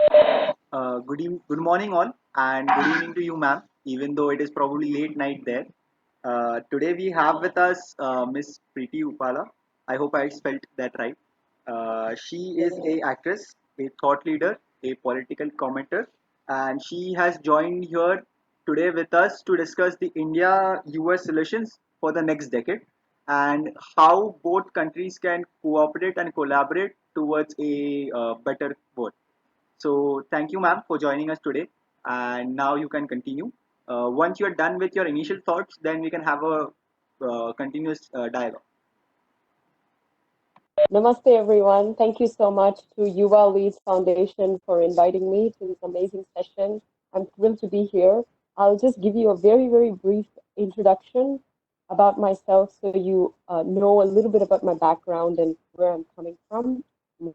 Good morning, all, and good evening to you, ma'am. Even though it is probably late night there. Today we have with us Miss Preity Upala. I hope I spelled that right. She is a actress, a thought leader, a political commenter, and she has joined here today with us to discuss the India-US relations for the next decade and how both countries can cooperate and collaborate towards a better world. So thank you, ma'am, for joining us today. And now you can continue. Once you're done with your initial thoughts, then we can have a continuous dialogue. Namaste, everyone. Thank you so much to YuvaLeads Foundation for inviting me to this amazing session. I'm thrilled to be here. I'll just give you a very, very brief introduction about myself so you know a little bit about my background and where I'm coming from.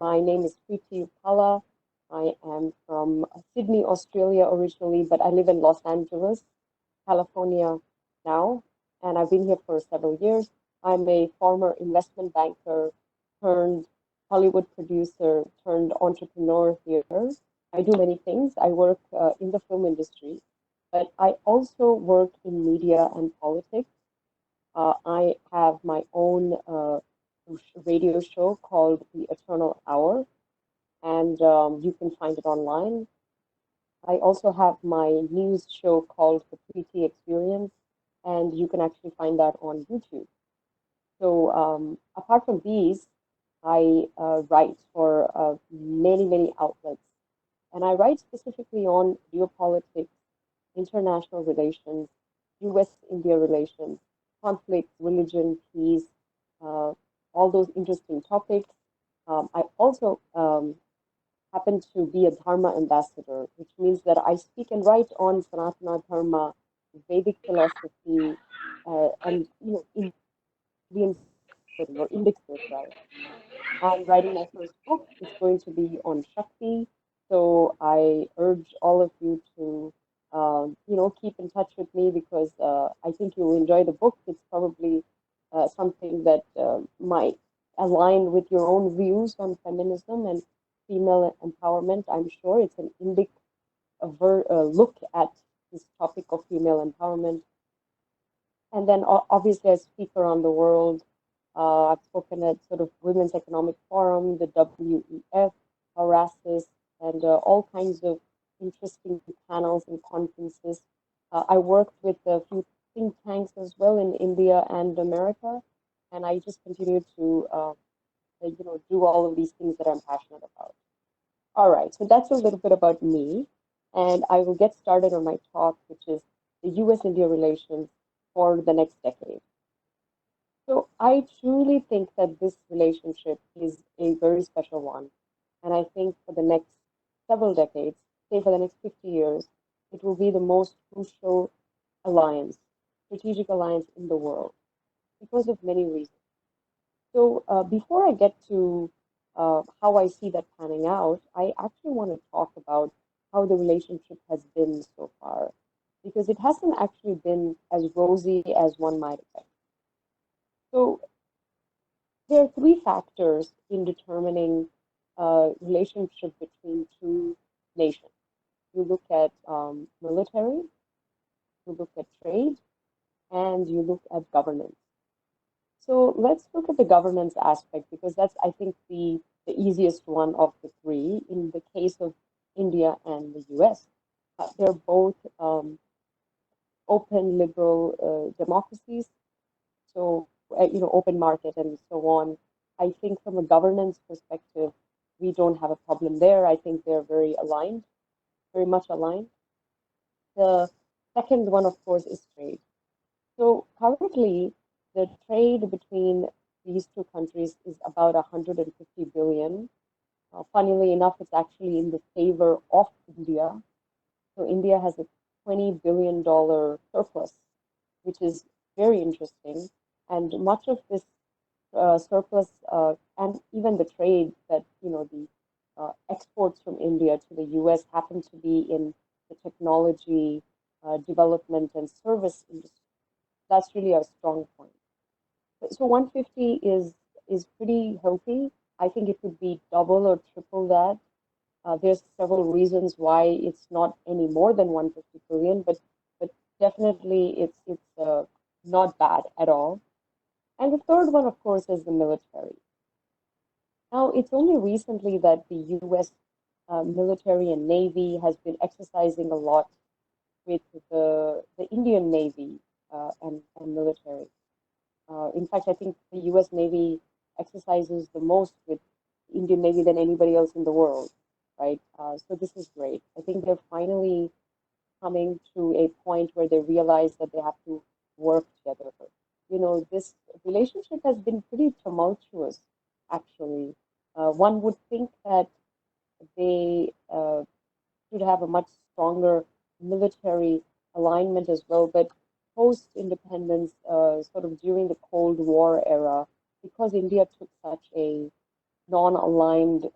My name is Preity Upala. I am from Sydney, Australia originally, but I live in Los Angeles, California now, and I've been here for several years. I'm a former investment banker turned Hollywood producer turned entrepreneur here. I do many things. I work in the film industry, but I also work in media and politics. I have my own radio show called The Eternal Hour, and you can find it online. I also have my news show called The Preity Experience, and you can actually find that on YouTube. So apart from these, I write for many, many outlets. And I write specifically on geopolitics, international relations, US-India relations, conflict, religion, peace, uh, all those interesting topics. I also happen to be a Dharma ambassador, which means that I speak and write on Sanatana Dharma, Vedic philosophy, and Indian or Indic spirituality. I'm writing my first book. It's going to be on Shakti. So I urge all of you to, keep in touch with me because I think you'll enjoy the book. It's probably something that might align with your own views on feminism and female empowerment. I'm sure it's an Indic look at this topic of female empowerment. And then obviously I speak around the world. I've spoken at sort of Women's Economic Forum, the WEF, Horasis, and all kinds of interesting panels and conferences. I worked with a few think tanks as well in India and America, and I just continue to, do all of these things that I'm passionate about. All right, so that's a little bit about me, and I will get started on my talk, which is the U.S.-India relations for the next decade. So I truly think that this relationship is a very special one. And I think for the next several decades, say for the next 50 years, it will be the most crucial alliance, strategic alliance in the world because of many reasons. So before I get to how I see that panning out, I actually want to talk about how the relationship has been so far, because it hasn't actually been as rosy as one might expect. So there are three factors in determining relationship between two nations. You look at military, you look at trade, and you look at governance. So let's look at the governance aspect because that's, I think, the easiest one of the three in the case of India and the US. They're both open liberal democracies, so open market and so on. I think from a governance perspective, we don't have a problem there. I think they're very aligned, very much aligned. The second one, of course, is trade. So currently, the trade between these two countries is about 150 billion. Funnily enough, it's actually in the favor of India. So India has a $20 billion surplus, which is very interesting. And much of this surplus and even the trade that, the exports from India to the US happen to be in the technology, development, and service industry. That's really a strong point. So 150 is pretty healthy. I think it could be double or triple that. There's several reasons why it's not any more than 150 billion, but definitely it's not bad at all. And the third one, of course, is the military. Now, it's only recently that the U.S. Military and Navy has been exercising a lot with the Indian Navy and military. In fact, I think the U.S. Navy exercises the most with Indian Navy than anybody else in the world, right? So this is great. I think they're finally coming to a point where they realize that they have to work together. This relationship has been pretty tumultuous, actually. One would think that they should have a much stronger military alignment as well, but post independence, sort of during the Cold War era, because India took such a non-aligned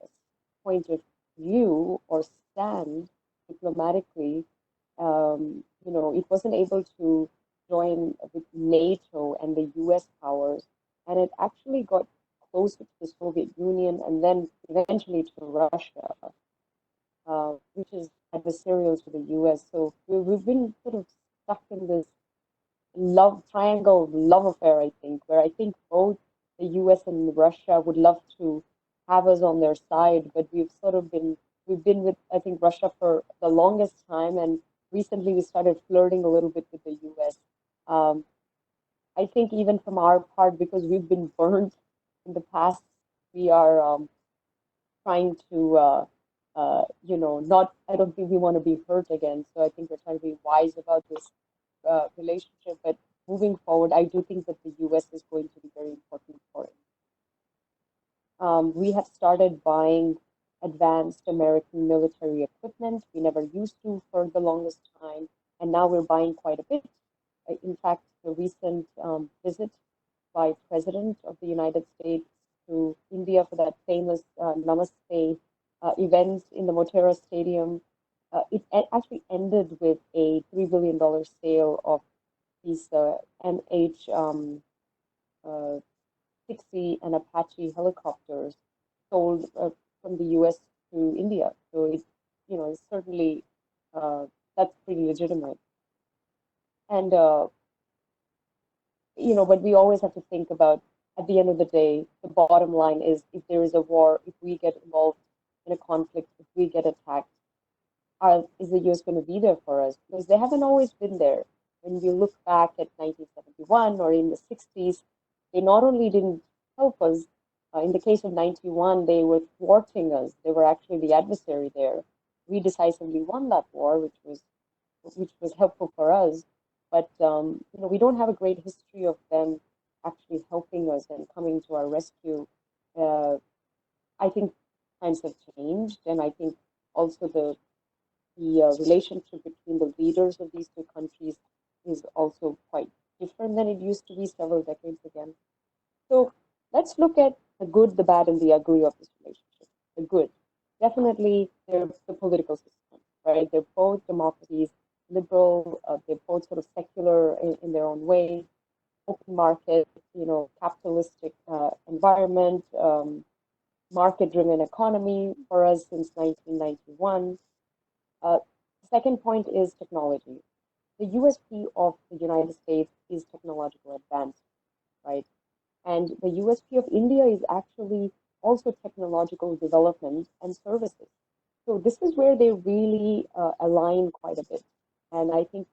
point of view or stand diplomatically, it wasn't able to join with NATO and the US powers, and it actually got closer to the Soviet Union and then eventually to Russia, which is adversarial to the US. So we've been sort of stuck in this love triangle love affair, I think, where I think both the US and Russia would love to have us on their side, but we've been with, I think, Russia for the longest time, and recently we started flirting a little bit with the US. I think even from our part, because we've been burned in the past, we are trying to not, I don't think we want to be hurt again. So I think we're trying to be wise about this relationship. But moving forward, I do think that the US is going to be very important for it. We have started buying advanced American military equipment. We never used to for the longest time, and now we're buying quite a bit. In fact, the recent visit by President of the United States to India for that famous Namaste event in the Motera Stadium, it actually ended with a $3 billion sale of these MH 60 and Apache helicopters sold from the US to India. So it's certainly that's pretty legitimate. And but we always have to think about, at the end of the day, the bottom line is, if there is a war, if we get involved in a conflict, if we get attacked, is the US going to be there for us? Because they haven't always been there. When you look back at 1971 or in the 60s, they not only didn't help us, in the case of 91, they were thwarting us. They were actually the adversary there. We decisively won that war, which was helpful for us. But we don't have a great history of them actually helping us and coming to our rescue. I think times have changed, and I think also the relationship between the leaders of these two countries is also quite different than it used to be several decades ago. So let's look at the good, the bad, and the ugly of this relationship. The good, definitely, they're the political system, right? They're both democracies, liberal, they're both sort of secular in their own way, open market, capitalistic environment, market-driven economy for us since 1991. Second point is technology. The USP of the United States is technological advancement, right? And the USP of India is actually also technological development and services. So this is where they really align quite a bit. And I think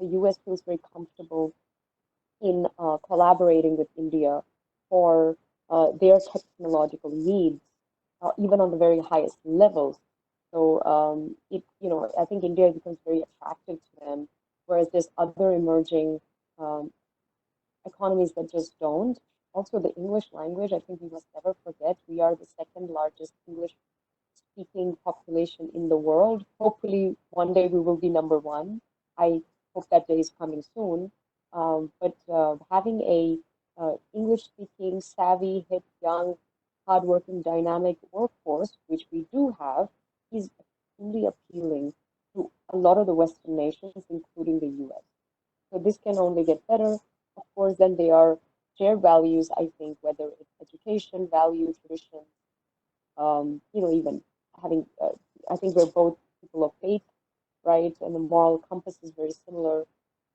the US feels very comfortable in collaborating with India for their technological needs, even on the very highest levels. So I think India becomes very attractive to them, whereas there's other emerging economies that just don't. Also, the English language, I think we must never forget, we are the second largest English speaking population in the world. Hopefully, one day we will be number one. I hope that day is coming soon. But having a English speaking, savvy, hip, young, hardworking, dynamic workforce, which we do have, is extremely appealing to a lot of the Western nations, including the US. So this can only get better. Of course, then they are shared values, I think, whether it's education, value, tradition, even having, I think we're both people of faith, right? And the moral compass is very similar.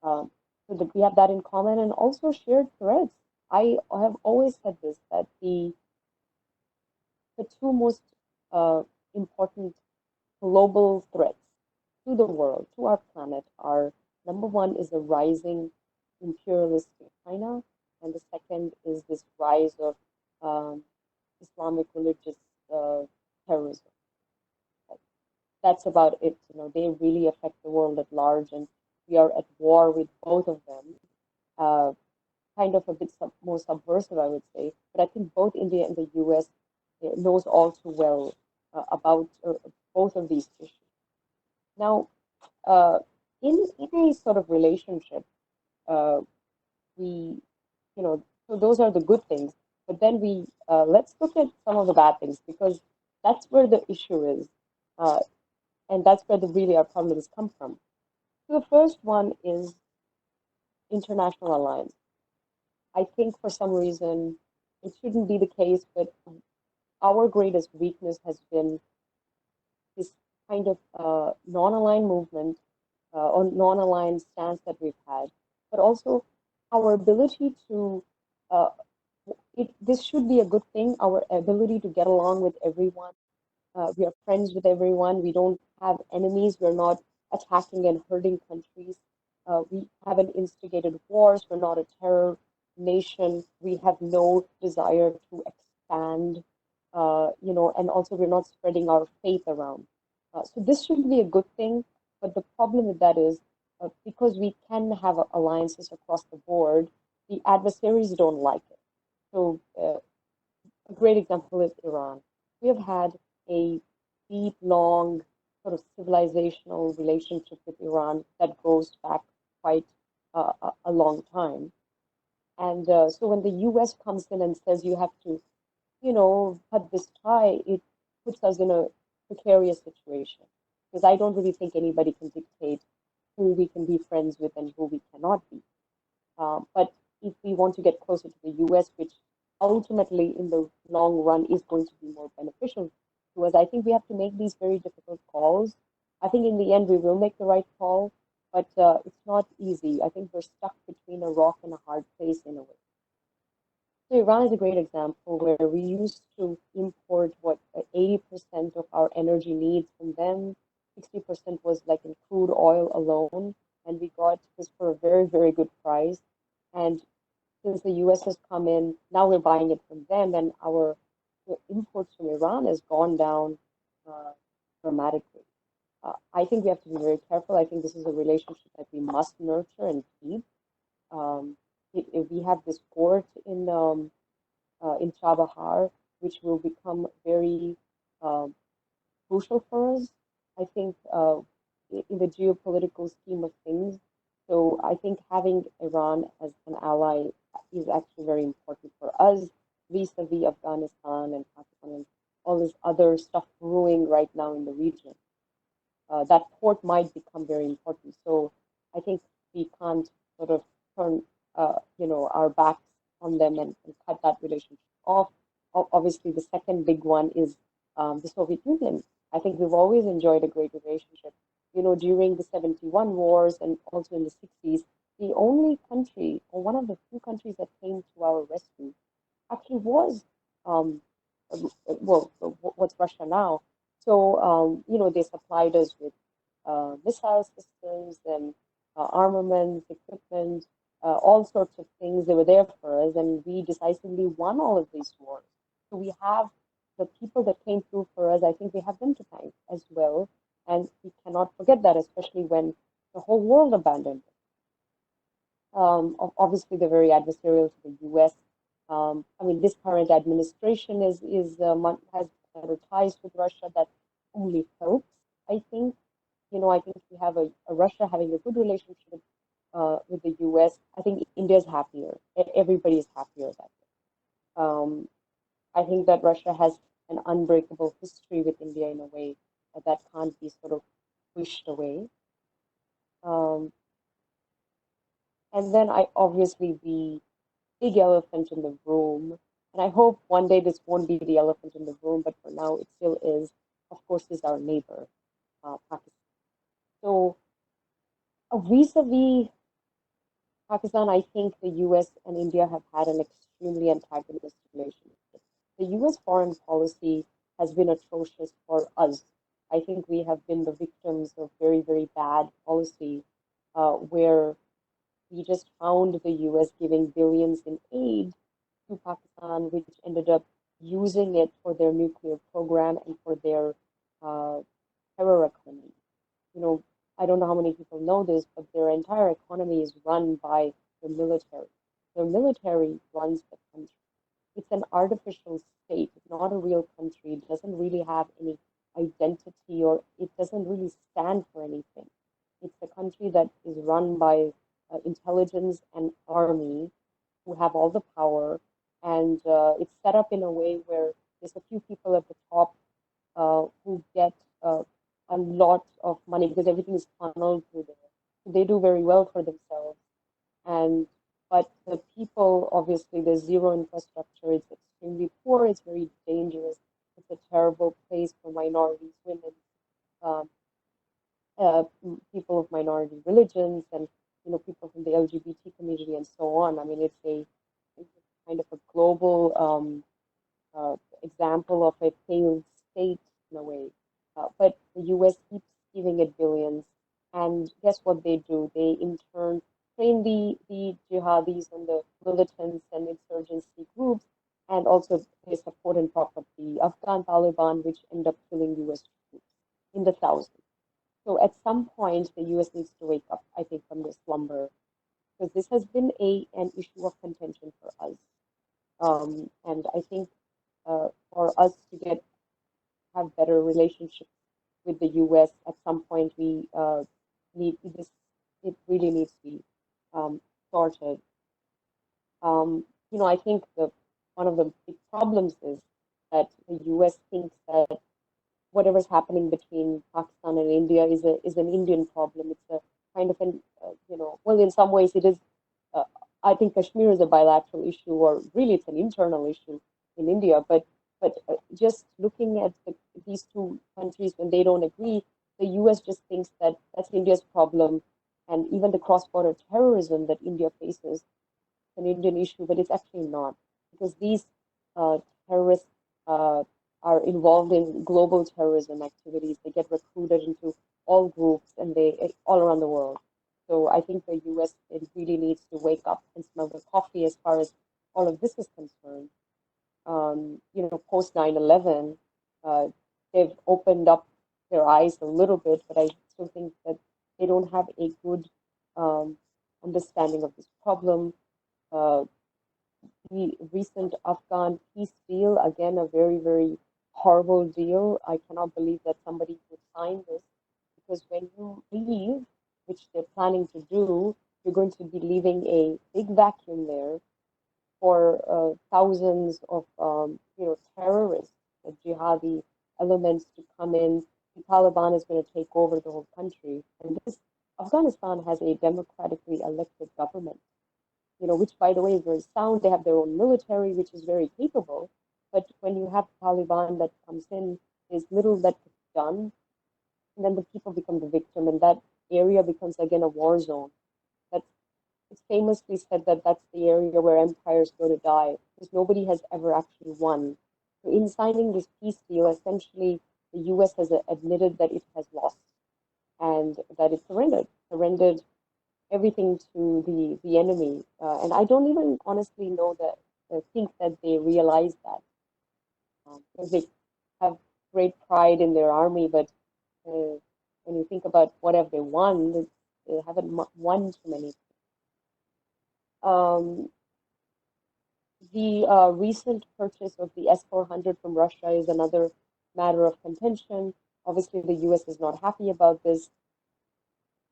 Um, so that we have that in common and also shared threads. I have always said this that the two most uh, important global threats to the world, to our planet, are number one is the rising imperialistic China, and the second is this rise of um, Islamic religious uh, terrorism. That's about it. They really affect the world at large, and we are at war with both of them. Uh, Kind of a bit more subversive, I would say. But I think both India and the US knows all too well about both of these issues. Now, uh, in a sort of relationship, uh, we, so those are the good things. But then let's look at some of the bad things because that's where the issue is. Uh, and that's where really our problems come from. So the first one is international alliance. I think for some reason it shouldn't be the case, but our greatest weakness has been this kind of non-aligned movement or non-aligned stance that we've had, but also our ability to. Uh, this should be a good thing. Our ability to get along with everyone. We are friends with everyone. We don't have enemies. We're not attacking and hurting countries. We haven't instigated wars. We're not a terror nation. We have no desire to expand, and also we're not spreading our faith around. So this should be a good thing. But the problem with that is because we can have alliances across the board, the adversaries don't like it. So a great example is Iran. We have had a deep, long, sort of civilizational relationship with Iran that goes back quite a long time. And so when the US comes in and says you have to, cut this tie, it puts us in a precarious situation. Because I don't really think anybody can dictate who we can be friends with and who we cannot be. But if we want to get closer to the US, which ultimately in the long run is going to be more beneficial to us, I think we have to make these very difficult calls. I think in the end we will make the right call, but it's not easy. I think we're stuck between a rock and a hard place in a way. So Iran is a great example where we used to import what 80% of our energy needs from them. 60% was like in crude oil alone, and we got this for a very, very good price. And since the US has come in, now we're buying it from them, and our imports from Iran has gone down uh, dramatically. I think we have to be very careful. I think this is a relationship that we must nurture and keep. Um, if we have this port in Chabahar, which will become very um, crucial for us, I think, in the geopolitical scheme of things. So I think having Iran as an ally is actually very important for us vis-a-vis Afghanistan and Pakistan and all this other stuff brewing right now in the region. That port might become very important. So I think we can't sort of turn, our backs on them and cut that relationship off. Obviously, the second big one is the Soviet Union. I think we've always enjoyed a great relationship. During the 71 wars and also in the 60s, the only country, or one of the few countries that came to our rescue, actually was, um, well, what's Russia now? So, they supplied us with missile systems and armaments, equipment, all sorts of things. They were there for us, and we decisively won all of these wars. So we have the people that came through for us. I think we have them to thank as well, and we cannot forget that, especially when the whole world abandoned them. Obviously, they're very adversarial to the U.S. I mean, this current administration has better ties with Russia. That only helps, I think. I think we have a Russia having a good relationship with the US. I think India is happier. Everybody is happier that way. I think that Russia has an unbreakable history with India in a way that can't be sort of pushed away. Um, and then obviously the big elephant in the room, and I hope one day this won't be the elephant in the room, but for now it still is. of course, is our neighbor, Pakistan. So, vis-a-vis Pakistan, I think the US and India have had an extremely antagonistic relationship. The US foreign policy has been atrocious for us. I think we have been the victims of very, very bad policy where we just found the US giving billions in aid to Pakistan, which ended up using it for their nuclear program and for their uh, terror economy. You know, I don't know how many people know this, but their entire economy is run by their military. Their military runs the country. It's an artificial state. It's not a real country. It doesn't really have any identity or it doesn't really stand for anything. It's a country that is run by intelligence and army who have all the power, and it's set up in a way where there's a few people at the top who get a lot of money because everything is funneled through there. So they do very well for themselves. And but the people, obviously, there's zero infrastructure. It's extremely poor. It's very dangerous. It's a terrible place for minorities, women, um, people of minority religions, and people from the LGBT community, and so on. I mean, it's kind of a global example of a failed state in a way. But the US keeps giving it billions. And guess what they do? They in turn train the jihadis and the militants and insurgency groups. And also they support and prop up the Afghan Taliban, which end up killing US troops in the thousands. So at some point, the US needs to wake up, I think, from this slumber, because this has been an issue of contention for us. And I think for us to get have better relationships with the US at some point we need this it really needs to be um, sorted. I think the one of the big problems is that the US thinks that whatever's happening between Pakistan and India is an Indian problem. It's a kind of an well, in some ways it is. Uh, I think Kashmir is a bilateral issue, or really it's an internal issue in India. But just looking at these two countries when they don't agree, the U.S. just thinks that that's India's problem, and even the cross-border terrorism that India faces an Indian issue, but it's actually not because these uh, terrorists uh, are involved in global terrorism activities. They get recruited into all groups and they all around the world. So I think the U.S. it really needs to wake up and smell the coffee as far as all of this is concerned. Post 9/11, uh, they've opened up their eyes a little bit, but I still think that they don't have a good understanding of this problem. Uh, the recent Afghan peace deal, again, a very, very horrible deal. I cannot believe that somebody would sign this because when you leave, which they're planning to do, you're going to be leaving a big vacuum there for thousands of terrorists, jihadi elements to come in. The Taliban is going to take over the whole country, and this Afghanistan has a democratically elected government, which by the way is very sound. They have their own military, which is very capable. But when you have Taliban that comes in, there's little that gets done, and then the people become the victim, and that area becomes again a war zone. That's it's famously said that that's the area where empires go to die, because nobody has ever actually won. So in signing this peace deal, essentially the U.S. has admitted that it has lost and that it surrendered everything to the enemy. And I don't even honestly know that think that they realize that because they have great pride in their army, but when you think about what have they won, they haven't won too many. Um, the recent purchase of the S-400 from Russia is another matter of contention. Obviously, the U.S. is not happy about this.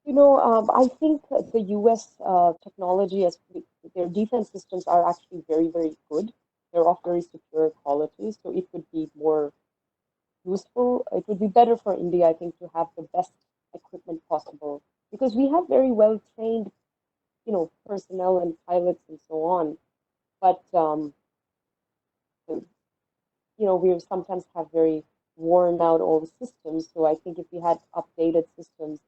I think the U.S. Technology, as their defense systems are actually very, very good. They're of very superior quality, so it would be more useful. It would be better for India, I think, to have the best equipment possible because we have very well trained, personnel and pilots and so on. But we sometimes have very worn out old systems. So I think if we had updated systems,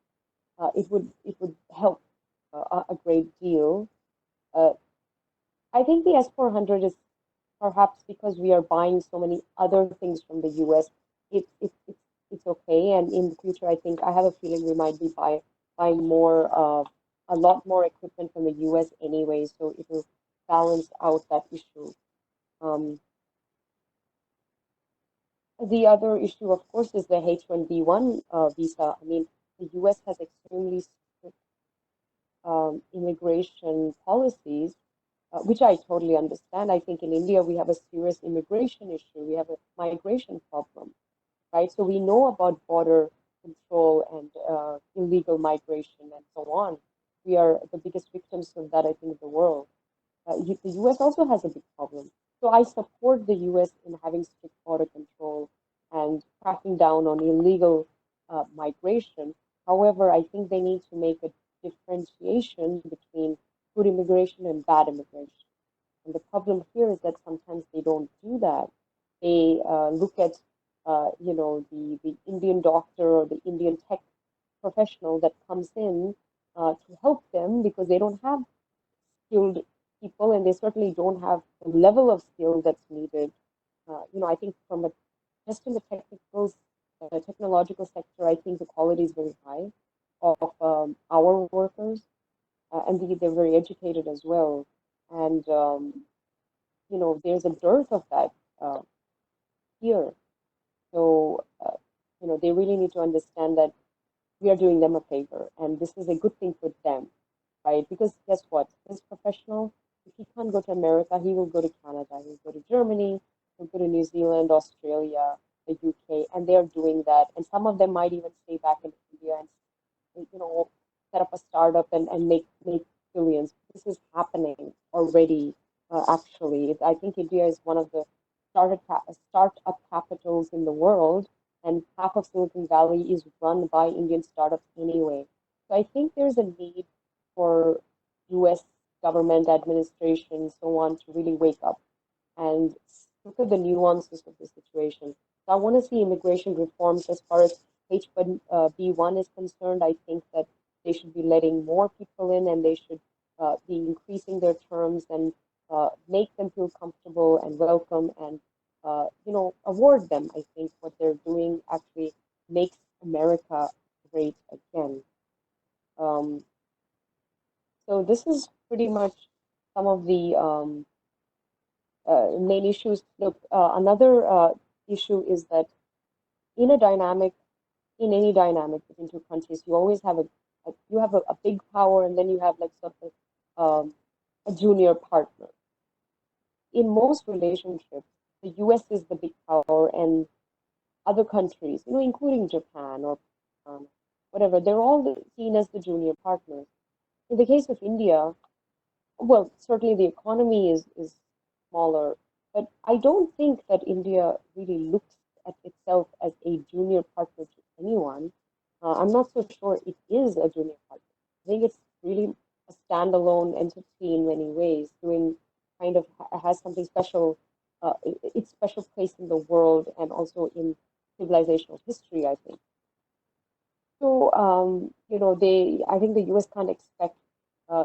it would help a great deal. Uh, I think the S400 is perhaps because we are buying so many other things from the US. It's okay, and in the future, I think I have a feeling we might be buying more, a lot more equipment from the US anyway, so it will balance out that issue. Um, the other issue, of course, is the H-1B1 visa. I mean, the US has extremely strict immigration policies, which I totally understand. I think in India we have a serious immigration issue. We have a migration problem, right? So we know about border control and illegal migration and so on. We are the biggest victims of that, I think, in the world. The US also has a big problem. So I support the US in having strict border control and cracking down on illegal migration. However, I think they need to make a differentiation between good immigration and bad immigration. And the problem here is that sometimes they don't do that. They look at, the Indian doctor or the Indian tech professional that comes in to help them because they don't have skilled people, and they certainly don't have the level of skill that's needed. I think from a just in the technological sector, I think the quality is very high of our workers, and they're very educated as well. And there's a dearth of that here. So they really need to understand that we are doing them a favor, and this is a good thing for them, right? Because guess what? This professional, if he can't go to America, he will go to Canada, he'll go to Germany, he'll go to New Zealand, Australia, the UK, and they're doing that. And some of them might even stay back in India and set up a startup and make billions. This is happening already. Actually, I think India is one of the startup capitals in the world, and half of Silicon Valley is run by Indian startups anyway. So I think there's a need for U.S. government administration, so on, to really wake up and look at the nuances of the situation. So I want to see immigration reforms as far as H-1B1 is concerned. I think that they should be letting more people in, and they should be increasing their terms and make them feel comfortable and welcome, and award them. I think what they're doing actually makes America great again. Um, so this is pretty much some of the main issues. Look, another issue is that in a dynamic, in any dynamic between two countries, you always have a big power, and then you have like sort of a junior partner. In most relationships, the U.S. is the big power, and other countries, including Japan or whatever, they're all seen as the junior partners. In the case of India, well, certainly the economy is smaller, but I don't think that India really looks at itself as a junior partner to anyone. I'm not so sure it is a junior partner. I think it's really a standalone entity in many ways, doing kind of has something special, its special place in the world and also in civilizational history, I think. So, I think the US can't expect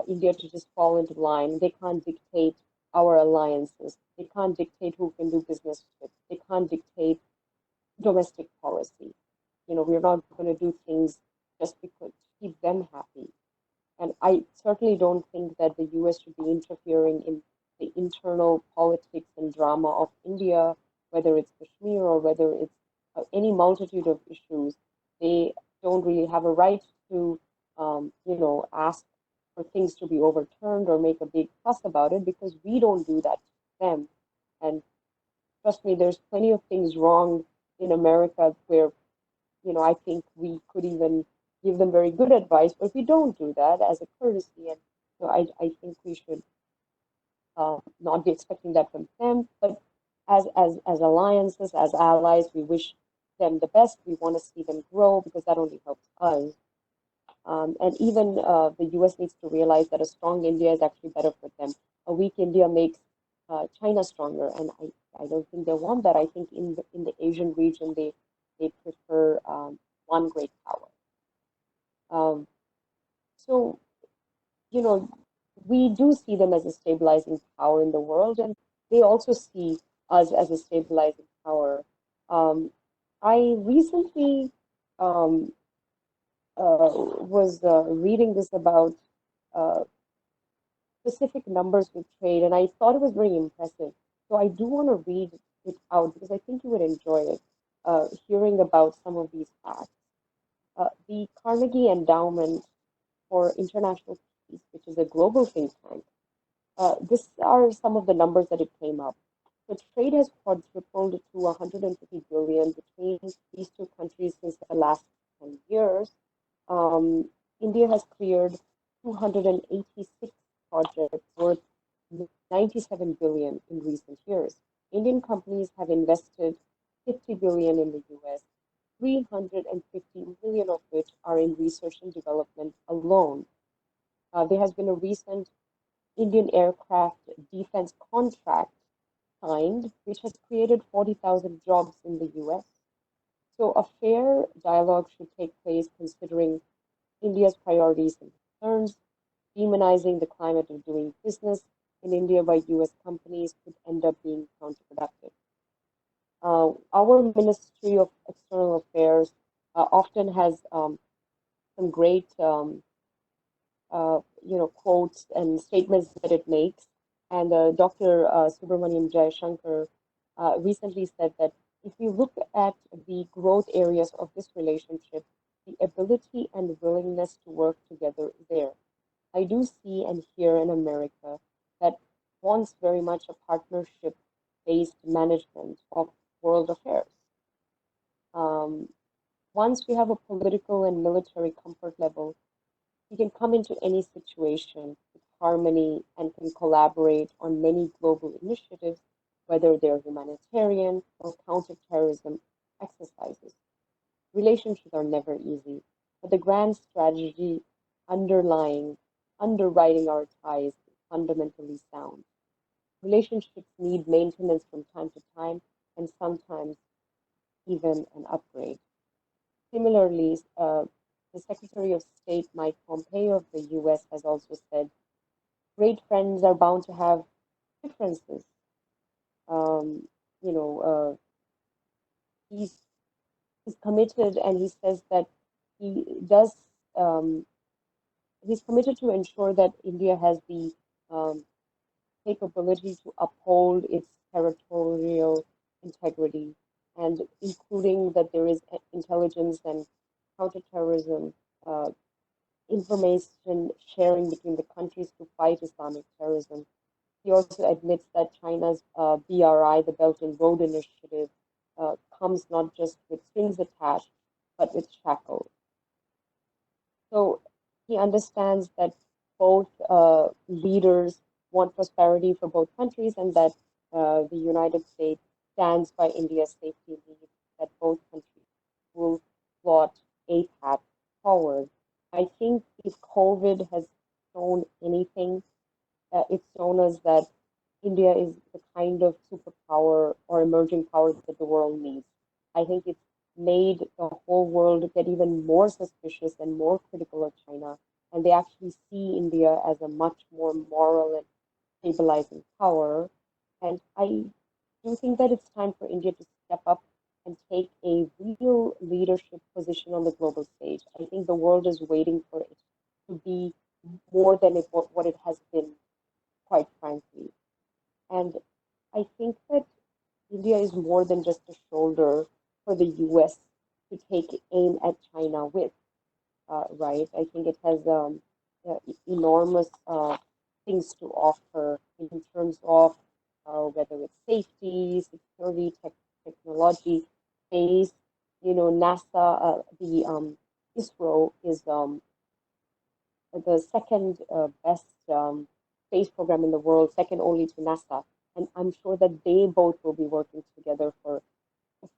India to just fall into line. They can't dictate our alliances. They can't dictate who can do business with. They can't dictate domestic policy. We're not going to do things just because to keep them happy. And I certainly don't think that the US should be interfering in the internal politics and drama of India, whether it's Kashmir or whether it's any multitude of issues. They don't really have a right to, ask for things to be overturned or make a big fuss about it, because we don't do that to them. And trust me, there's plenty of things wrong in America where I think we could even give them very good advice, but we don't do that as a courtesy. And I think we should not be expecting that from them. But as alliances, as allies, we wish them the best. We want to see them grow because that only helps us. And even the US needs to realize that a strong India is actually better for them. A weak India makes China stronger, and I don't think they want that. I think in the Asian region, they prefer one great power. Um, so, you know, we do see them as a stabilizing power in the world, and they also see us as a stabilizing power. Um, I recently um, was reading this about uh, specific numbers with trade, and I thought it was very impressive. So I do want to read it out because I think you would enjoy it, hearing about some of these facts. The Carnegie Endowment for International Peace, which is a global think tank, these are some of the numbers that it came up. So trade has quadrupled to 150 billion between these two countries since the last 10 years. Um, India has cleared 286 projects worth 97 billion in recent years. Indian companies have invested 50 billion in the US, 350 million of which are in research and development alone. There has been a recent Indian aircraft defense contract signed, which has created 40,000 jobs in the US. So a fair dialogue should take place considering India's priorities and concerns. Demonizing the climate of doing business in India by US companies could end up being counterproductive. Our Ministry of External Affairs often has some great quotes and statements that it makes. And Dr. Subramaniam Jayashankar recently said that if you look at the growth areas of this relationship, the ability and willingness to work together is there. I do see and hear in America that wants very much a partnership based management of world affairs. Um, Once we have a political and military comfort level, we can come into any situation with harmony and can collaborate on many global initiatives, whether they're humanitarian or counterterrorism exercises. Relationships are never easy, but the grand strategy underlying, underwriting our ties is fundamentally sound. Relationships need maintenance from time to time and sometimes even an upgrade. Similarly, the Secretary of State Mike Pompeo of the US has also said great friends are bound to have differences. Um, you know, he's he's committed, and he says that he does. Um, he's committed to ensure that India has the um, capability to uphold its territorial integrity, and including that there is intelligence and counterterrorism uh, information sharing between the countries to fight Islamic terrorism. He also admits that China's BRI, the Belt and Road Initiative, comes not just with strings attached, but with shackles. So he understands that both leaders want prosperity for both countries and that the United States stands by India's safety needs, that both countries will plot a path forward. I think if COVID has shown anything, it's shown us that India is the kind of superpower or emerging power that the world needs. I think it's made the whole world get even more suspicious and more critical of China, and they actually see India as a much more moral and stabilizing power. And I do think that it's time for India to step up and take a real leadership position on the global stage. I think the world is waiting for it to be more than what it has been, quite frankly. And I think that India is more than just a shoulder for the US to take aim at China with, right? I think it has enormous things to offer in terms of whether it's safety, security, technology, space. You know, NASA, the ISRO is the second best space program in the world, second only to NASA. And I'm sure that they both will be working together for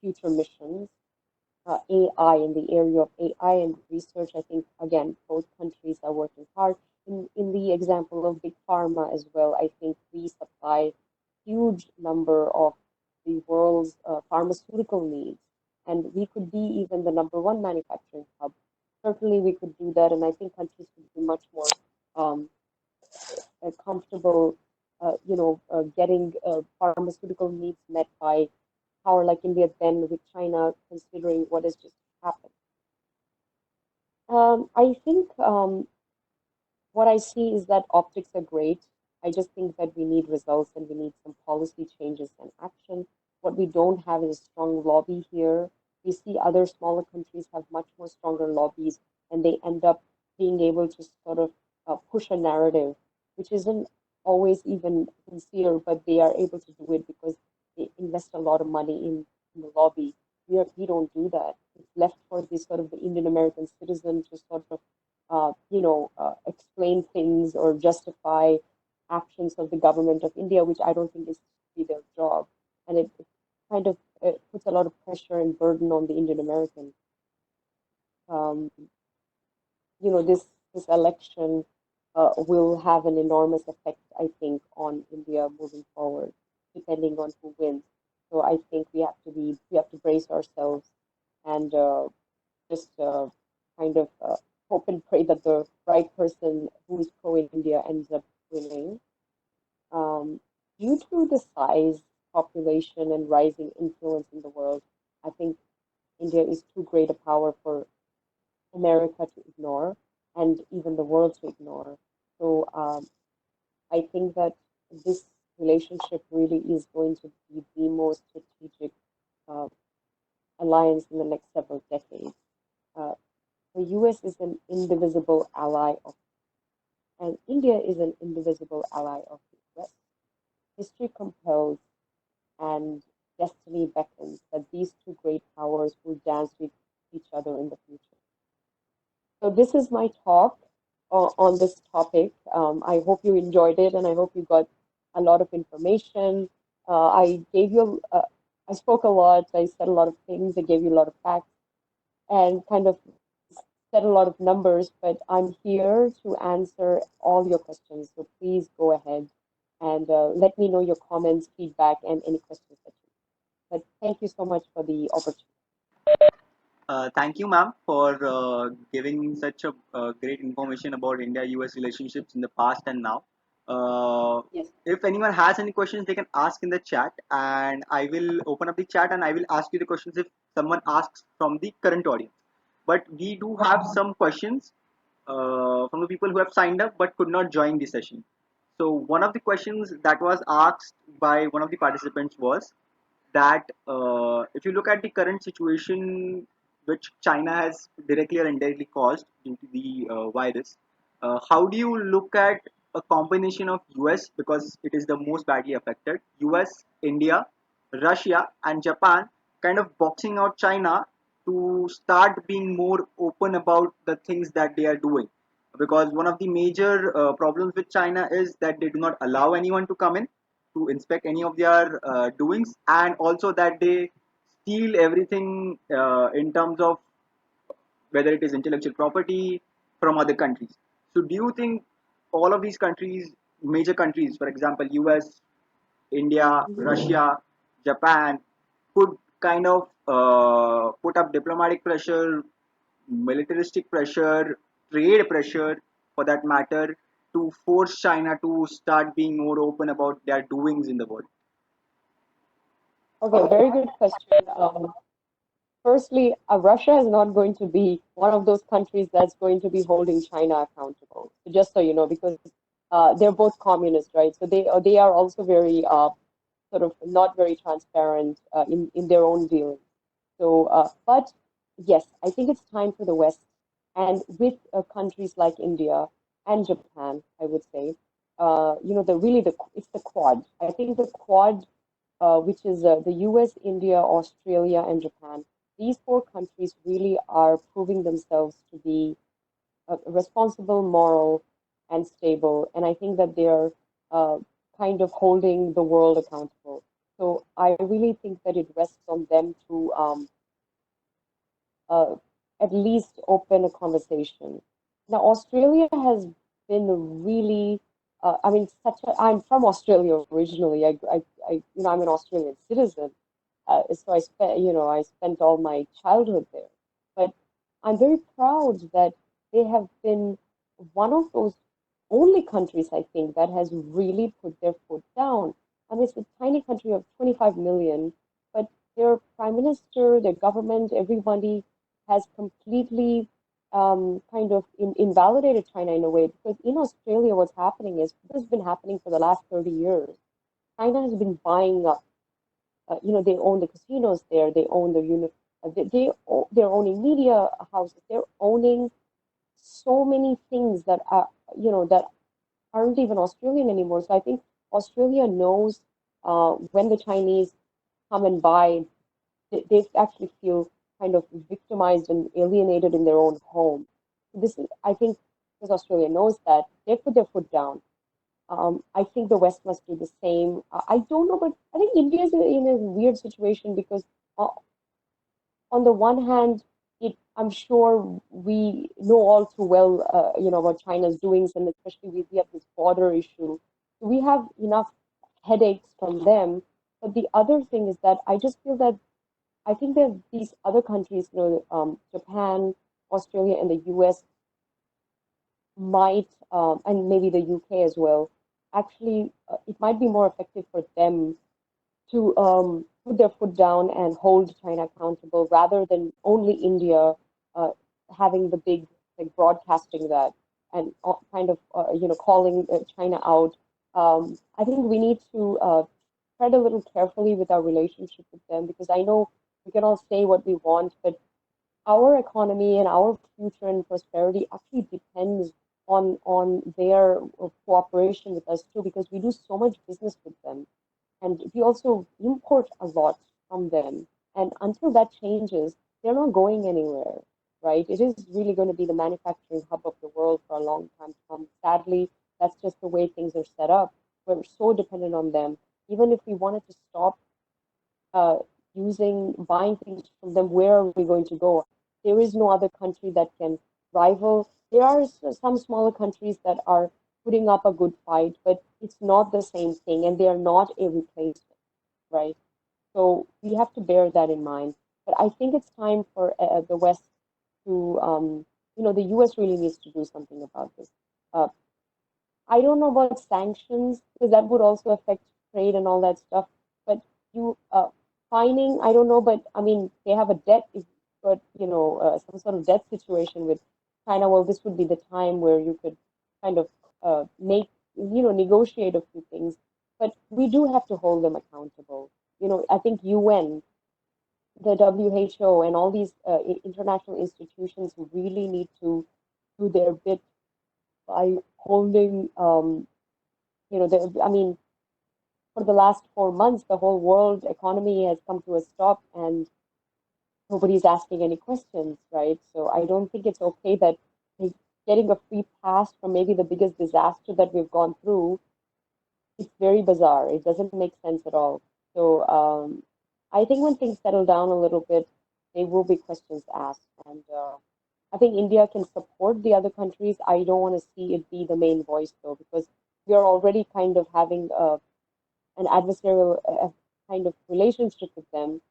future missions. AI, in the area of AI and research, I think, again, both countries are working hard. In the example of Big Pharma as well, I think we supply huge number of the world's pharmaceutical needs. and we could be even the number one manufacturing hub. Certainly, we could do that, and I think countries could be much more um, comfortable, getting pharmaceutical needs met by power like India than with China, considering what has just happened. I think what I see is that optics are great. I just think that we need results and we need some policy changes and action. What we don't have is a strong lobby here. We see other smaller countries have much more stronger lobbies, and they end up being able to sort of push a narrative, which isn't always even sincere, but they are able to do it because they invest a lot of money in the lobby. We don't do that. It's left for the sort of the Indian American citizen to sort of explain things or justify actions of the government of India, which I don't think is to be their job. And it kind of puts a lot of pressure and burden on the Indian American. Um, this election will have an enormous effect, I think, on India moving forward, depending on who wins. So I think we have to brace ourselves and just kind of hope and pray that the right person who is pro India ends up winning. Um, Due to the size, population, and rising influence in the world, I think India is too great a power for America to ignore and even the world to ignore. So I think that this relationship really is going to be the most strategic uh, alliance in the next several decades. Uh, the US is an indivisible ally of, and India is an indivisible ally of the US. History compels and destiny beckons that these two great powers will dance with each other in the future. So this is my talk on this topic. I hope you enjoyed it, and I hope you got a lot of information. I gave you, I spoke a lot. I said a lot of things. I gave you a lot of facts and kind of said a lot of numbers. But I'm here to answer all your questions. So please go ahead and let me know your comments, feedback, and any questions that you have. But thank you so much for the opportunity. Thank you, ma'am, for giving such a great information about India-US relationships in the past and now. Uh, Yes. if anyone has any questions, they can ask in the chat, and I will open up the chat and I will ask you the questions if someone asks from the current audience. But we do have some questions from the people who have signed up but could not join the session. So one of the questions that was asked by one of the participants was that if you look at the current situation which China has directly or indirectly caused due to the virus, how do you look at a combination of US, because it is the most badly affected, US, India, Russia, and Japan kind of boxing out China to start being more open about the things that they are doing? Because one of the major problems with China is that they do not allow anyone to come in to inspect any of their doings, and also that they steal everything in terms of whether it is intellectual property from other countries. So do you think all of these countries, major countries, for example US, India, Mhm. Russia, Japan, could kind of put up diplomatic pressure, militaristic pressure, trade pressure for that matter, to force China to start being more open about their doings in the world? Okay, very good question. Firstly, Russia is not going to be one of those countries that's going to be holding China accountable. So just so you know, because they're both communist, right? So they are also very sort of not very transparent in their own dealings. So, but yes, I think it's time for the West, and with countries like India and Japan, I would say, it's the Quad. I think the Quad, which is the U.S., India, Australia, and Japan. These four countries really are proving themselves to be responsible, moral, and stable. And I think that they're uh, kind of holding the world accountable. So I really think that it rests on them to uh, at least open a conversation. Now, Australia has been really, I'm from Australia originally. I'm an Australian citizen, So I spent all my childhood there. But I'm very proud that they have been one of those only countries, I think, that has really put their foot down. I mean, it's a tiny country of 25 million, but their prime minister, their government, everybody has completely kind of invalidated China in a way. Because in Australia, what's happening is this has been happening for the last 30 years. China has been buying up. They own the casinos there. They own the they're owning media houses. They're owning so many things that are that aren't even Australian anymore. So I think Australia knows when the Chinese come and buy, they actually feel kind of victimized and alienated in their own home. This is, I think, because Australia knows that, they put their foot down. I think the West must do the same. I don't know, but I think India is in a weird situation because uh, on the one hand, I'm sure we know all too well, what China's doing, and especially we have this border issue. We have enough headaches from them. But the other thing is that I just feel that I think that these other countries, Japan, Australia, and the US might, and maybe the UK as well, actually, it might be more effective for them to put their foot down and hold China accountable rather than only India uh, having the big, like, broadcasting that and kind of calling China out. I think we need to tread a little carefully with our relationship with them because I know we can all say what we want, but our economy and our future and prosperity actually depends on their cooperation with us too because we do so much business with them and we also import a lot from them. And until that changes, they're not going anywhere, right? It is really going to be the manufacturing hub of the world for a long time to come. Sadly, that's just the way things are set up. We're so dependent on them. Even if we wanted to stop uh, buying things from them, where are we going to go? There is no other country that can rival. There are some smaller countries that are putting up a good fight, but it's not the same thing, and they are not a replacement, right? So we have to bear that in mind. But I think it's time for the West to, the U.S. really needs to do something about this. Uh, I don't know about sanctions because that would also affect trade and all that stuff. But you fining, I don't know, but I mean, they have a debt, if but some sort of debt situation with China. Well, this would be the time where you could kind of negotiate a few things. But we do have to hold them accountable. I think UN, the WHO, and all these international institutions really need to do their bit by holding I mean, for the last 4 months, the whole world economy has come to a stop and nobody's asking any questions, right? So I don't think it's okay that they getting a free pass from maybe the biggest disaster that we've gone through. It's very bizarre. It doesn't make sense at all. So I think when things settle down a little bit, there will be questions asked. And I think India can support the other countries. I don't want to see it be the main voice, though, because we are already kind of having an adversarial kind of relationship with them.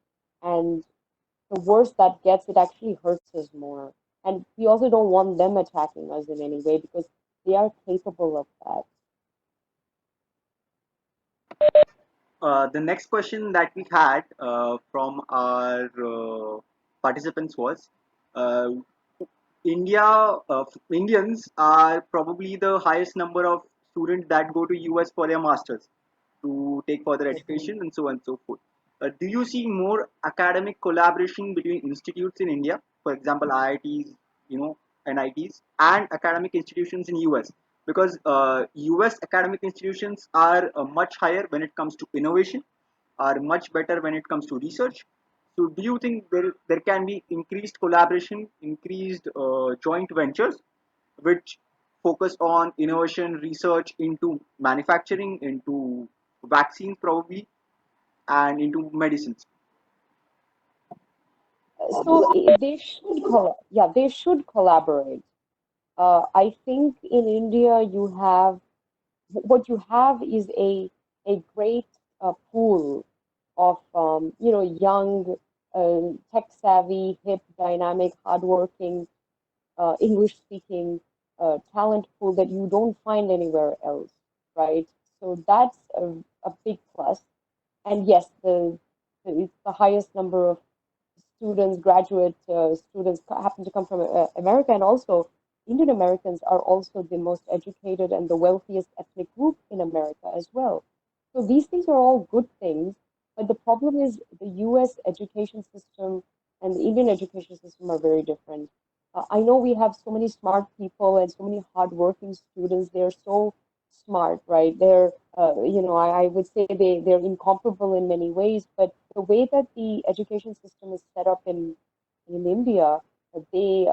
And the worse that gets, it actually hurts us more. And we also don't want them attacking us in any way because they are capable of that. The next question that we had from our participants was uh, Indians are probably the highest number of students that go to US for their masters to take further Mhm. education and so on and so forth. Do you see more academic collaboration between institutes in India, for example, IITs, NITs, and academic institutions in US? Because US academic institutions are much higher when it comes to innovation, are much better when it comes to research. So, do you think there can be increased collaboration, increased joint ventures, which focus on innovation, research into manufacturing, into vaccines probably, and into medicines? So they should collaborate. I think in India what you have is a great pool of young, tech savvy, hip, dynamic, hardworking, English speaking talent pool that you don't find anywhere else, right? So that's a big plus. And yes, it's the highest number of students, graduate students happen to come from America, and also Indian Americans are also the most educated and the wealthiest ethnic group in America as well. So these things are all good things, but the problem is the U.S. education system and the Indian education system are very different. I know we have so many smart people and so many hardworking students. They're so smart, right? I would say they're incomparable in many ways, but the way that the education system is set up in India, they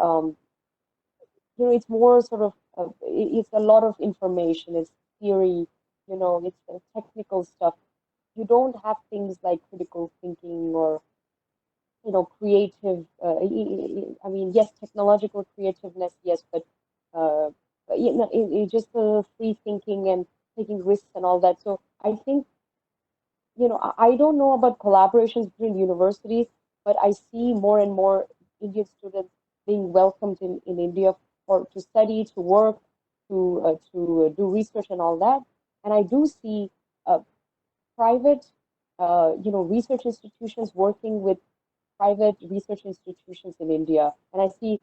it's more sort of it's a lot of information, it's theory, it's technical stuff. You don't have things like critical thinking or creative. I mean, yes, technological creativeness, yes, uh, but just the free thinking and taking risks and all that. So I think I don't know about collaborations between universities, but I see more and more Indian students being welcomed in India for to study, to work, to do research and all that. And I do see uh, private, research institutions working with private research institutions in India, and I see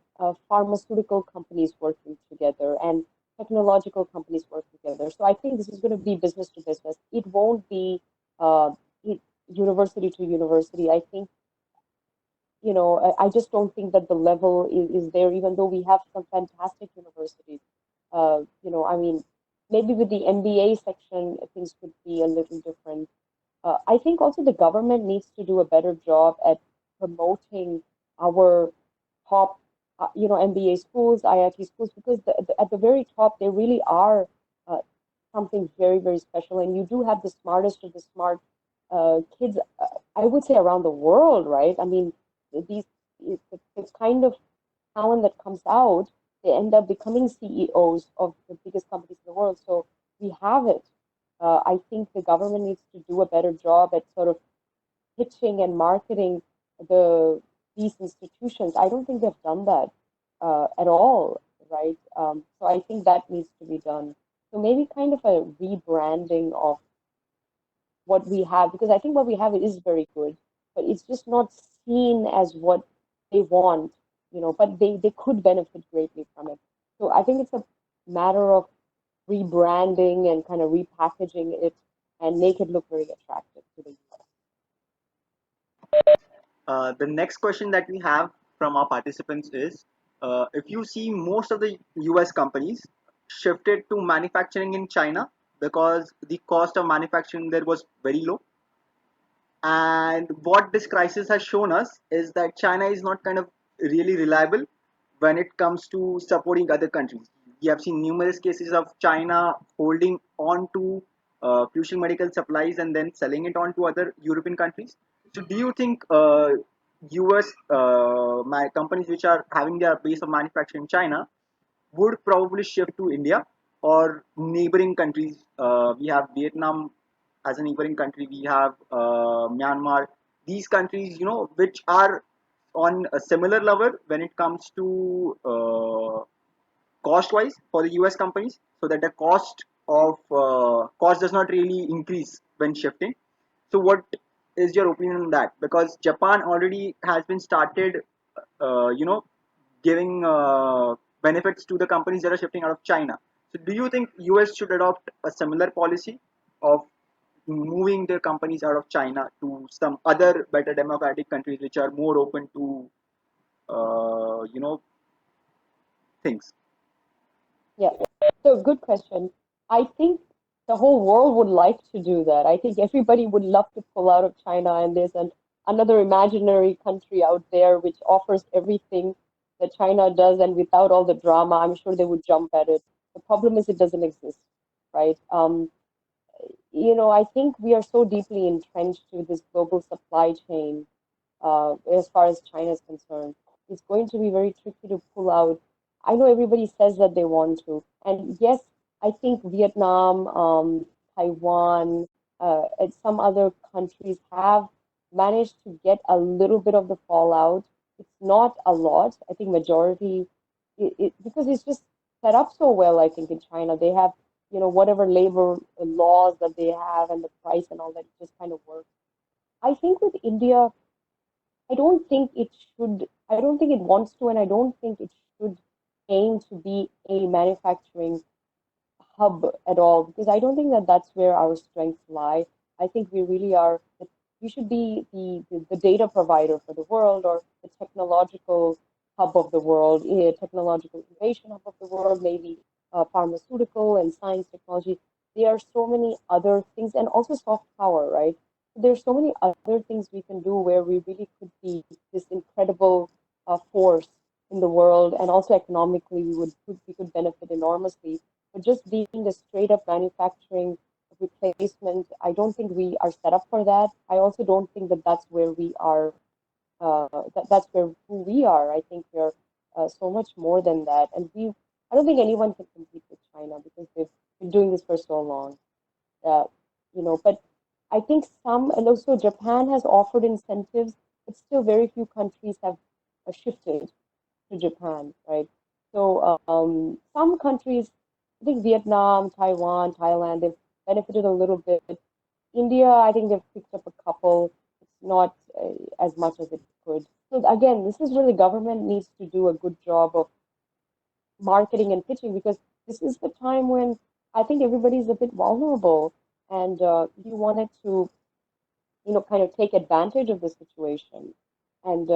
pharmaceutical companies working together and technological companies working together. So I think this is going to be business to business. It won't be uh, it, university to university. I think I just don't think that the level is there, even though we have some fantastic universities. I mean, maybe with the MBA section, things could be a little different. I think also the government needs to do a better job at promoting our top, MBA schools, IIT schools, because at the very top, they really are uh, something very, very special. And you do have the smartest of the smart kids, I would say, around the world, right? I mean, these the kind of talent that comes out, they end up becoming CEOs of the biggest companies in the world. So we have it. I think the government needs to do a better job at sort of pitching and marketing the these institutions. I don't think they've done that at all, right? So I think that needs to be done. So maybe kind of a rebranding of what we have, because I think what we have is very good, but it's just not seen as what they want, but they could benefit greatly from it. So I think it's a matter of rebranding and kind of repackaging it and make it look very attractive to the US. The next question that we have from our participants is, if you see most of the US companies shifted to manufacturing in China because the cost of manufacturing there was very low. And what this crisis has shown us is that China is not kind of really reliable when it comes to supporting other countries. We have seen numerous cases of China holding on to crucial medical supplies and then selling it on to other European countries. So, do you think US my companies which are having their base of manufacturing in China would probably shift to India or neighboring countries? We have Vietnam as a neighboring country. We have Myanmar. These countries, which are on a similar level when it comes to cost wise for the US companies, so that the cost does not really increase when shifting. So what is your opinion on that? Because Japan already has been started, you know, giving benefits to the companies that are shifting out of China. So do you think US should adopt a similar policy of moving their companies out of China to some other better democratic countries which are more open to things? Yeah. So good question. I think the whole world would like to do that. I think everybody would love to pull out of China, and there's another imaginary country out there which offers everything that China does, and without all the drama, I'm sure they would jump at it. The problem is it doesn't exist, right? I think we are so deeply entrenched with this global supply chain as far as China is concerned. It's going to be very tricky to pull out. I know everybody says that they want to. And yes, I think Vietnam, Taiwan, and some other countries have managed to get a little bit of the fallout. It's not a lot. I think majority, because it's just set up so well. I think in China they have, whatever labor laws that they have and the price and all that, it just kind of works. I think with India, I don't think it should, I don't think it wants to, and I don't think it should aim to be a manufacturing hub at all, because I don't think that that's where our strengths lie. I think we really are, we should be the data provider for the world, or the technological hub of the world, technological innovation hub of the world, maybe pharmaceutical and science technology. There are so many other things, and also soft power, right? There's so many other things we can do where we really could be this incredible force in the world, and also economically we could benefit enormously. But just being a straight up manufacturing replacement, I don't think we are set up for that. I also don't think that that's where we are. That's where who we are. I think we're so much more than that, and we. I don't think anyone can compete with China because they've been doing this for so long. Uh, but I think some, and also Japan has offered incentives, but still very few countries have shifted to Japan, right? So some countries, I think Vietnam, Taiwan, Thailand, they've benefited a little bit. India, I think they've picked up a couple. It's not as much as it could. So again, this is where the government needs to do a good job of marketing and pitching, because this is the time when I think everybody's a bit vulnerable, and you wanted to, kind of take advantage of the situation and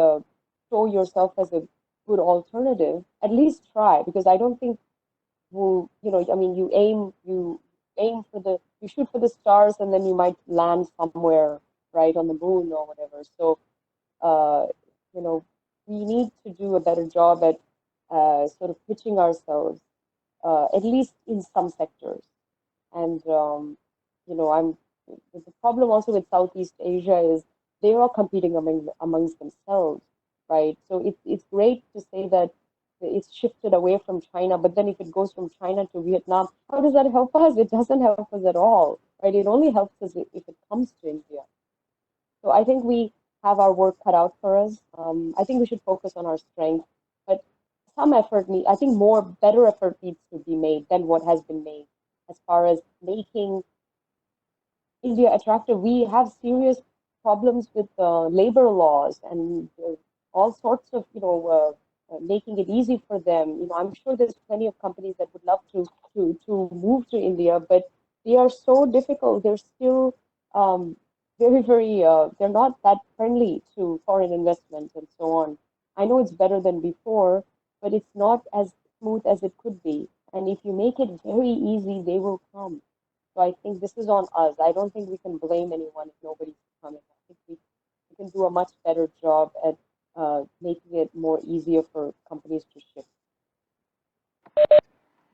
show yourself as a good alternative. At least try, because I don't think I mean, you aim for you shoot for the stars, and then you might land somewhere, right, on the moon or whatever. So, uh, you know, we need to do a better job at sort of pitching ourselves, at least in some sectors. And I'm the problem also with Southeast Asia is they're all competing amongst themselves, right? So it's great to say that it's shifted away from China, but then if it goes from China to Vietnam, how does that help us? It doesn't help us at all, right? It only helps us if it comes to India. So I think we have our work cut out for us. I think we should focus on our strengths, but I think better effort needs to be made than what has been made as far as making India attractive. We have serious problems with labor laws and all sorts of, making it easy for them. I'm sure there's plenty of companies that would love to move to India, but they are so difficult. They're still um, very, very. They're not that friendly to foreign investment and so on. I know it's better than before, but it's not as smooth as it could be. And if you make it very easy, they will come. So I think this is on us. I don't think we can blame anyone if nobody's coming. I think we can do a much better job at making it more easier for companies to shift.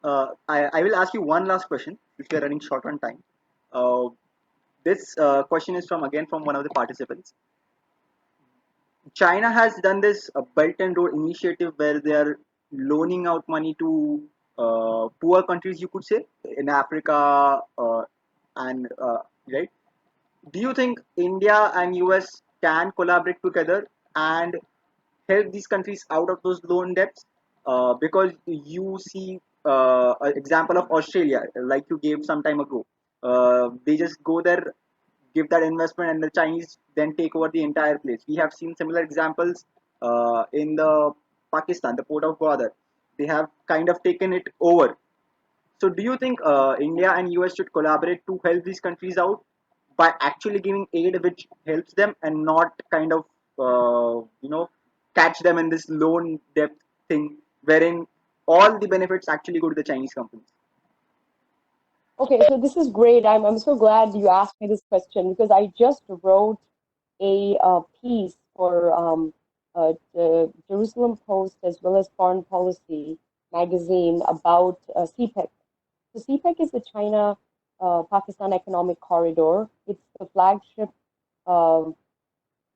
I will ask you one last question if we are running short on time. Uh, this question is from one of the participants. China has done this Belt and Road initiative where they are loaning out money to poor countries, you could say, in Africa, and right. Do you think India and US can collaborate together and help these countries out of those loan debts? Because you see an example of Australia, like you gave some time ago. They just go there, give that investment, and the Chinese then take over the entire place. We have seen similar examples in the Pakistan, the port of Gwadar. They have kind of taken it over. So, do you think India and US should collaborate to help these countries out by actually giving aid which helps them, and not kind of catch them in this loan debt thing wherein all the benefits actually go to the Chinese companies? Okay, so this is great. I'm so glad you asked me this question, because I just wrote a piece for the Jerusalem Post as well as Foreign Policy magazine about CPEC. So CPEC is the China Pakistan Economic Corridor. It's the flagship um,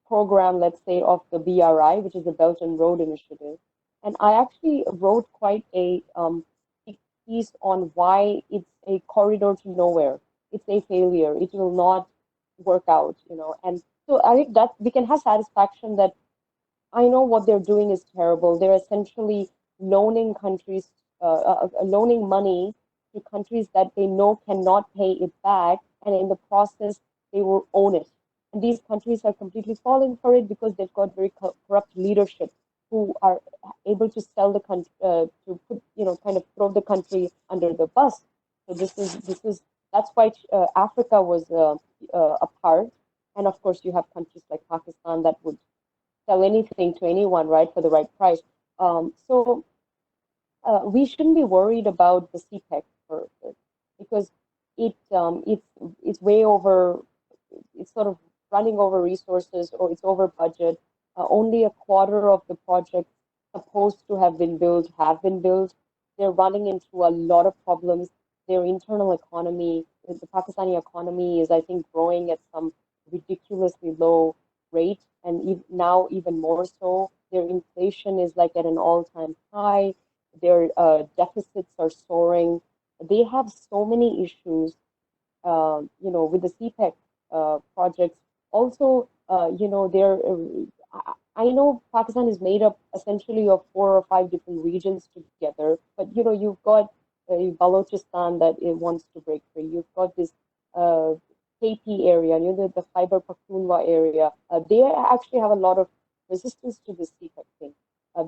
program, let's say, of the BRI, which is the Belt and Road Initiative. And I actually wrote quite a piece on why it's a corridor to nowhere. it's a failure. It will not work out, And so I think that we can have satisfaction that I know what they're doing is terrible. They're essentially loaning countries, loaning money to countries that they know cannot pay it back, and in the process, they will own it. And these countries are completely falling for it because they've got very corrupt leadership who are able to sell the country, to put, kind of throw the country under the bus. So this is that's why Africa was apart, and of course you have countries like Pakistan that would sell anything to anyone, right, for the right price. So we shouldn't be worried about the CPEC because it's way over. It's sort of running over resources or it's over budget. Only a quarter of the projects supposed to have been built. They're running into a lot of problems. Their internal economy, the Pakistani economy, is I think growing at some ridiculously low rate, and now even more so. Their inflation is like at an all-time high. Their deficits are soaring. They have so many issues, with the CPEC projects. Also, I know Pakistan is made up essentially of 4 or 5 different regions together, but you've got Balochistan that it wants to break free. You've got this uh, KP area, the Khyber Pakhtunkhwa area. They actually have a lot of resistance to this CPEC thing.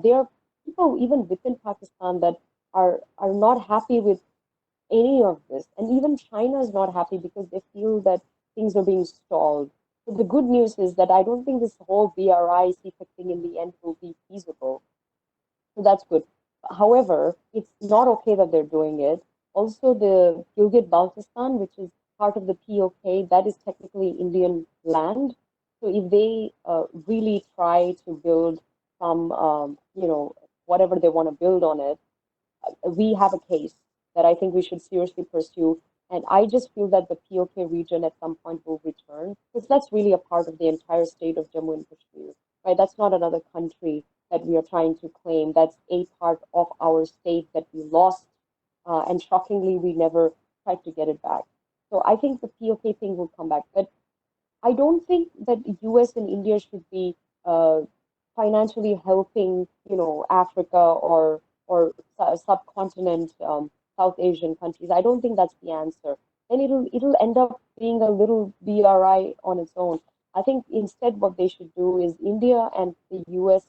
There are people even within Pakistan that are not happy with any of this. And even China is not happy because they feel that things are being stalled. So the good news is that I don't think this whole BRI CPEC thing in the end will be feasible. So that's good. However, it's not okay that they're doing it. Also, the Gilgit-Baltistan, which is part of the POK, that is technically Indian land. So if they really try to build some, whatever they want to build on it, we have a case that I think we should seriously pursue. And I just feel that the POK region at some point will return because that's really a part of the entire state of Jammu and Kashmir, right? That's not another country that we are trying to claim. That's a part of our state that we lost. And shockingly, we never tried to get it back. So I think the POK thing will come back. But I don't think that US and India should be financially helping, Africa or subcontinent South Asian countries. I don't think that's the answer. Then it'll end up being a little BRI on its own. I think instead what they should do is India and the US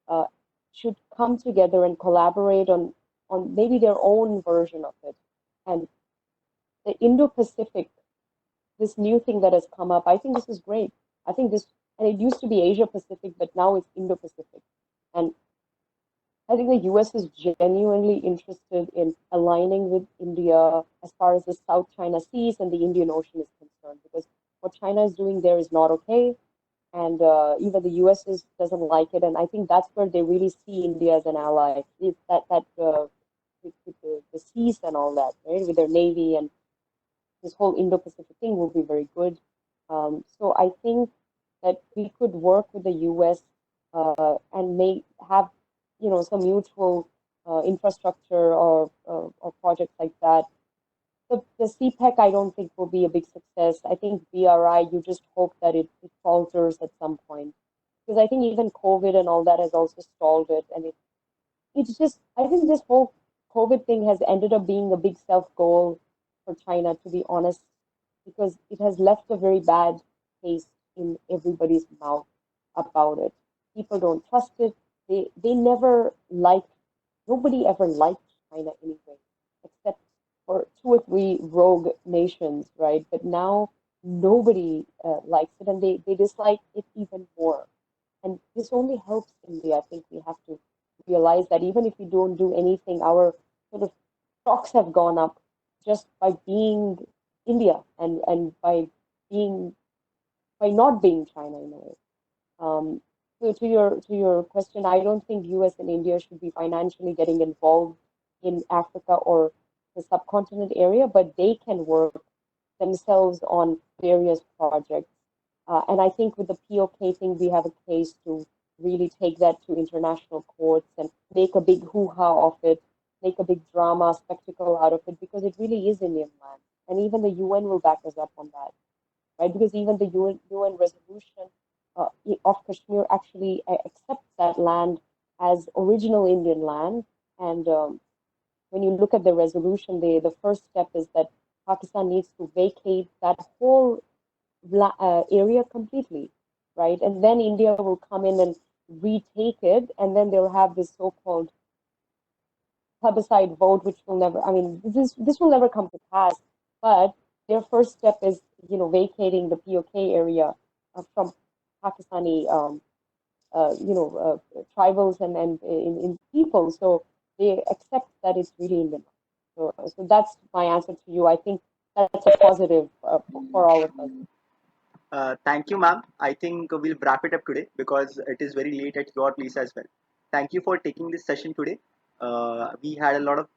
uh, should come together and collaborate on maybe their own version of it. And the Indo-Pacific, this new thing that has come up, I think this is great. I think this, and it used to be Asia Pacific, but now it's Indo Pacific. And I think the US is genuinely interested in aligning with India as far as the South China Seas and the Indian Ocean is concerned, because what China is doing there is not okay. And even the US doesn't like it. And I think that's where they really see India as an ally. It's with the seas and all that, right? With their navy and this whole Indo-Pacific thing will be very good. So I think that we could work with the U.S. And may have, some mutual infrastructure or projects like that. The CPEC, I don't think will be a big success. I think BRI, you just hope that it falters at some point. Because I think even COVID and all that has also stalled it. And it's just, I think this whole COVID thing has ended up being a big self goal for China, to be honest, because it has left a very bad taste in everybody's mouth about it. People don't trust it. They never liked, nobody ever liked China anyway, except for 2 or 3 rogue nations, right? But now nobody likes it, and they dislike it even more. And this only helps India. I think we have to realize that even if we don't do anything, our sort of stocks have gone up just by being India and being by not being China in a way. So to your question, I don't think U.S. and India should be financially getting involved in Africa or the subcontinent area, but they can work themselves on various projects. And I think with the POK thing, we have a case to really take that to international courts and make a big hoo-ha of it, make a big drama spectacle out of it, because it really is Indian land. and even the UN will back us up on that, right? Because even the UN resolution of Kashmir actually accepts that land as original Indian land. And when you look at the resolution, the first step is that Pakistan needs to vacate that whole area completely, right? And then India will come in and retake it, and then they'll have this so-called plebiscite vote, which will never. I mean, this will never come to pass. But their first step is, vacating the POK area from Pakistani, tribals and in people. So they accept that it's really Indian. So that's my answer to you. I think that's a positive for all of us. Thank you, ma'am. I think we'll wrap it up today because it is very late at your place as well. Thank you for taking this session today. We had a lot of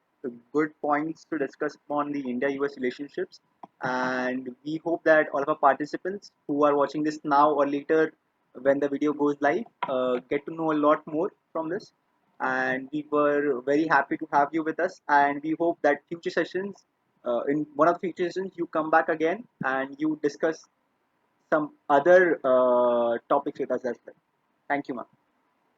good points to discuss on the India-US relationships, and we hope that all of our participants who are watching this now or later, when the video goes live, get to know a lot more from this. And we were very happy to have you with us, and we hope that future sessions, in one of the future sessions, you come back again and you discuss some other topics with us as well. Thank you, ma'am.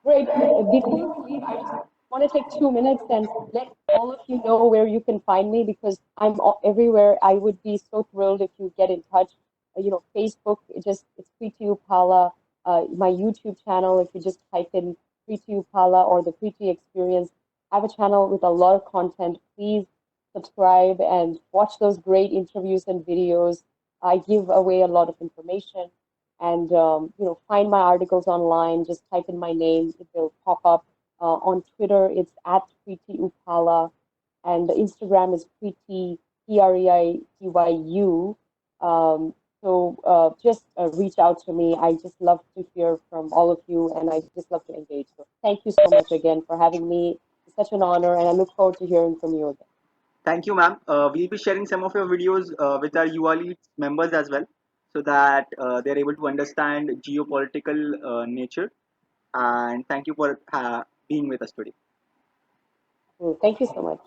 Great. Before we leave, I just want to take 2 minutes and let all of you know where you can find me because I'm everywhere. I would be so thrilled if you get in touch. Facebook, it's Preity Upala. My YouTube channel, if you just type in Preity Upala or the Preity Experience, I have a channel with a lot of content. Please subscribe and watch those great interviews and videos. I give away a lot of information and find my articles online. Just type in my name; it will pop up. On Twitter, it's at Preity Upala, and the Instagram is Preity Preityu. Just reach out to me. I just love to hear from all of you, and I just love to engage. So thank you so much again for having me. It's such an honor, and I look forward to hearing from you again. Thank you, ma'am. We'll be sharing some of your videos with our YuvaLeads members as well, so that they're able to understand geopolitical nature. And thank you for being with us today. Thank you so much.